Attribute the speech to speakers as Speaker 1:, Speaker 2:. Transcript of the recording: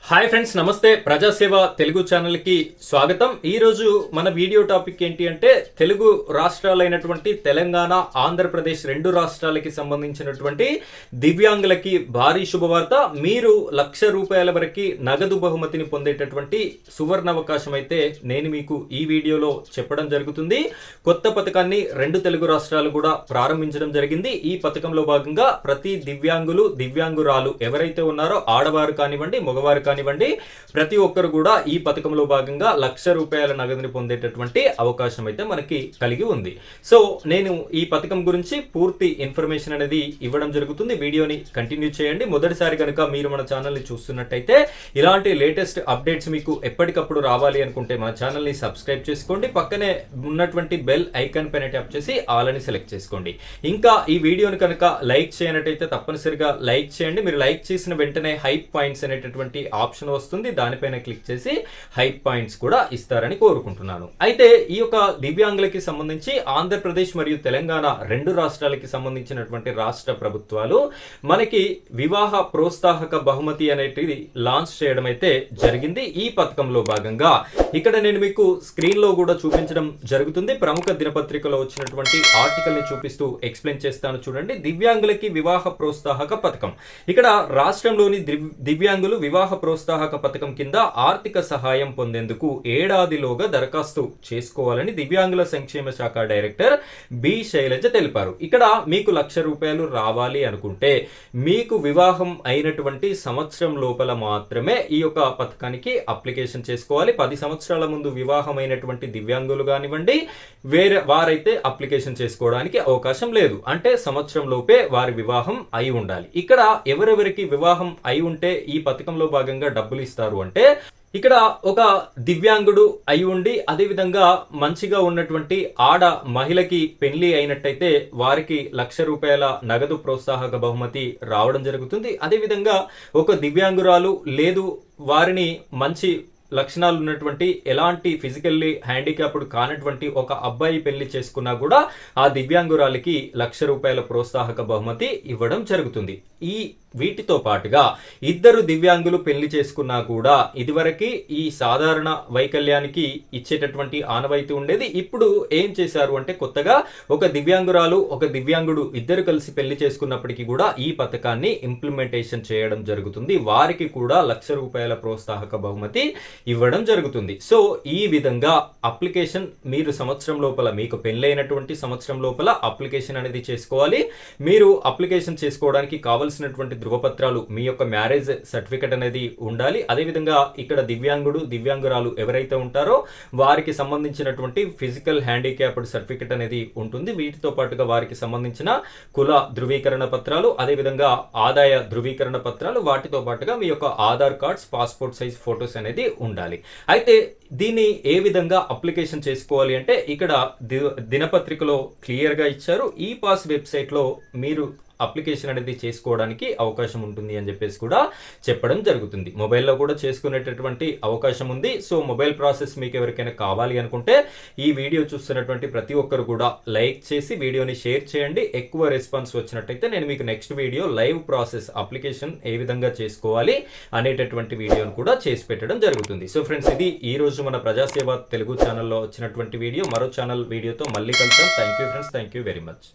Speaker 1: Hi friends, నమస్తే. ప్రజాసేవ Telugu channel కి స్వాగతం. ఈ రోజు మన వీడియో టాపిక్ ఏంటి అంటే తెలుగు రాష్ట్రాలైనటువంటి తెలంగాణ, ఆంధ్రప్రదేశ్ రెండు రాష్ట్రాలకి సంబంధించినటువంటి దివ్యాంగులకి భారీ శుభవార్త. మీరు ₹1,00,000 వరకు నగదు బహుమతిని పొందేటటువంటి సువర్ణ అవకాశం అయితే నేను మీకు ఈ వీడియోలో చెప్పడం జరుగుతుంది. కొత్త పథకాన్ని రెండు తెలుగు రాష్ట్రాలు కూడా ప్రారంభించడం జరిగింది. ఈ పథకంలో భాగంగా ప్రతి దివ్యాంగురాలు ఎవరైతే ఉన్నారో ఆడవారు కానివ్వండి, మగవారు కానివ్వండి, ప్రతి ఒక్కరు కూడా ఈ పథకంలో భాగంగా ₹1,00,000 నగదుని పొందేటటువంటి అవకాశం అయితే మనకి కలిగి ఉంది. సో నేను ఈ పథకం గురించి పూర్తి ఇన్ఫర్మేషన్ అనేది ఇవ్వడం జరుగుతుంది. వీడియోని కంటిన్యూ చేయండి. మొదటిసారి కనుక మీరు మన ఛానల్ ని చూస్తున్నట్టయితే ఇలాంటి లేటెస్ట్ అప్డేట్స్ మీకు ఎప్పటికప్పుడు రావాలి అనుకుంటే మన ఛానల్ ని సబ్స్క్రైబ్ చేసుకోండి. పక్కనే ఉన్నటువంటి బెల్ ఐకాన్ పైన ట్యాప్ చేసి ఆల్ అని సెలెక్ట్ చేసుకోండి. ఇంకా ఈ వీడియోని కనుక లైక్ చేయనట్టయితే తప్పనిసరిగా లైక్ చేయండి. మీరు లైక్ చేసిన వెంటనే హైప్ పాయింట్స్ అనేటటువంటి ఆప్షన్ వస్తుంది. దానిపైన క్లిక్ చేసి హైప్ పాయింట్స్ కూడా ఇస్తారని కోరుకుంటున్నాను. అయితే ఈ యొక్క దివ్యాంగులకి సంబంధించి ఆంధ్రప్రదేశ్ మరియు తెలంగాణ రెండు రాష్ట్రాలకి సంబంధించినటువంటి రాష్ట్ర ప్రభుత్వాలు మనకి వివాహ ప్రోత్సాహక బహుమతి అనేది లాంచ్ చేయడం అయితే జరిగింది. ఈ పథకంలో భాగంగా ఇక్కడ నేను మీకు స్క్రీన్ లో కూడా చూపించడం జరుగుతుంది. ప్రముఖ దినపత్రికలో వచ్చినటువంటి ఆర్టికల్ ని చూపిస్తూ ఎక్స్ప్లెయిన్ చేస్తాను చూడండి. దివ్యాంగులకి వివాహ ప్రోత్సాహక పథకం. ఇక్కడ రాష్ట్రంలోని దివ్యాంగులు వివాహ ప్రోత్సాహక పథకం కింద ఆర్థిక సహాయం పొందేందుకు ఏడాదిలోగా దరఖాస్తు చేసుకోవాలని దివ్యాంగుల సంక్షేమ శాఖ డైరెక్టర్ బి శైలజ తెలిపారు. ఇక్కడ మీకు ₹1,00,000 రావాలి అనుకుంటే మీకు వివాహం అయినటువంటి సంవత్సరం లోపల మాత్రమే ఈ యొక్క పథకానికి అప్లికేషన్ చేసుకోవాలి. 10 సంవత్సరాల ముందు వివాహం అయినటువంటి దివ్యాంగులు కానివ్వండి, వారైతే అప్లికేషన్ చేసుకోవడానికి అవకాశం లేదు. అంటే సంవత్సరం లోపే వారి వివాహం అయి ఉండాలి. ఇక్కడ ఎవరెవరికి వివాహం అయి ఉంటే ఈ పథకంలో భాగంగా డబ్బులు ఇస్తారు అంటే ఇక్కడ ఒక దివ్యాంగుడు అయి ఉండి అదేవిధంగా మంచిగా ఉన్నటువంటి ఆడ మహిళకి పెళ్లి అయినట్టయితే వారికి ₹1,00,000 నగదు ప్రోత్సాహక బహుమతి రావడం జరుగుతుంది. అదేవిధంగా ఒక దివ్యాంగురాలు లేదు, వారిని మంచి లక్షణాలు ఉన్నటువంటి ఎలాంటి ఫిజికల్లీ హ్యాండిక్యాప్డ్ కానటువంటి ఒక అబ్బాయి పెళ్లి చేసుకున్నా కూడా ఆ దివ్యాంగురాలికి ₹1,00,000 ప్రోత్సాహక బహుమతి ఇవ్వడం జరుగుతుంది. వీటితో పాటుగా ఇద్దరు దివ్యాంగులు పెళ్లి చేసుకున్నా కూడా ఇదివరకు ఈ సాధారణ వైకల్యానికి ఇచ్చేటటువంటి ఆనవాయితీ ఉండేది. ఇప్పుడు ఏం చేశారు అంటే కొత్తగా ఒక దివ్యాంగురాలు ఒక దివ్యాంగుడు ఇద్దరు కలిసి పెళ్లి చేసుకున్నప్పటికీ కూడా ఈ పథకాన్ని ఇంప్లిమెంటేషన్ చేయడం జరుగుతుంది. వారికి కూడా ₹1,00,000 ప్రోత్సాహక బహుమతి ఇవ్వడం జరుగుతుంది. సో ఈ విధంగా అప్లికేషన్ మీరు సంవత్సరం లోపల, మీకు పెళ్లైనటువంటి సంవత్సరం లోపల అప్లికేషన్ అనేది చేసుకోవాలి. మీరు అప్లికేషన్ చేసుకోవడానికి కావలసినటువంటి ధృవపత్రాలు, మీ యొక్క మ్యారేజ్ సర్టిఫికెట్ అనేది ఉండాలి. అదేవిధంగా ఇక్కడ దివ్యాంగురాలు ఎవరైతే ఉంటారో వారికి సంబంధించినటువంటి ఫిజికల్ హ్యాండిక్యాప్డ్ సర్టిఫికెట్ అనేది ఉంటుంది. వీటితో పాటుగా వారికి సంబంధించిన కుల ధృవీకరణ పత్రాలు, అదేవిధంగా ఆదాయ ధృవీకరణ పత్రాలు, వాటితో పాటుగా మీ యొక్క Aadhaar cards, passport size photos అనేది ఉండాలి. అయితే దీన్ని ఏ విధంగా అప్లికేషన్ చేసుకోవాలి అంటే ఇక్కడ దినపత్రికలో క్లియర్ గా ఇచ్చారు. ఈ పాస్ వెబ్సైట్ లో మీరు అప్లికేషన్ అనేది చేసుకోవడానికి అవకాశం ఉంటుంది అని చెప్పేసి కూడా చెప్పడం జరుగుతుంది. మొబైల్లో కూడా చేసుకునేటటువంటి అవకాశం ఉంది. సో మొబైల్ ప్రాసెస్ మీకు ఎవరికైనా కావాలి అనుకుంటే ఈ వీడియో చూస్తున్నటువంటి ప్రతి ఒక్కరు కూడా లైక్ చేసి వీడియోని షేర్ చేయండి. ఎక్కువ రెస్పాన్స్ వచ్చినట్టయితే నేను మీకు next video live process application ఏ విధంగా చేసుకోవాలి అనేటటువంటి వీడియోను కూడా చేసి పెట్టడం జరుగుతుంది. సో ఫ్రెండ్స్, ఇది ఈ రోజు మన ప్రజాసేవ తెలుగు ఛానల్లో వచ్చినటువంటి వీడియో. మరో ఛానల్ వీడియోతో మళ్ళీ కలుద్దాం. Thank you friends, thank you very much.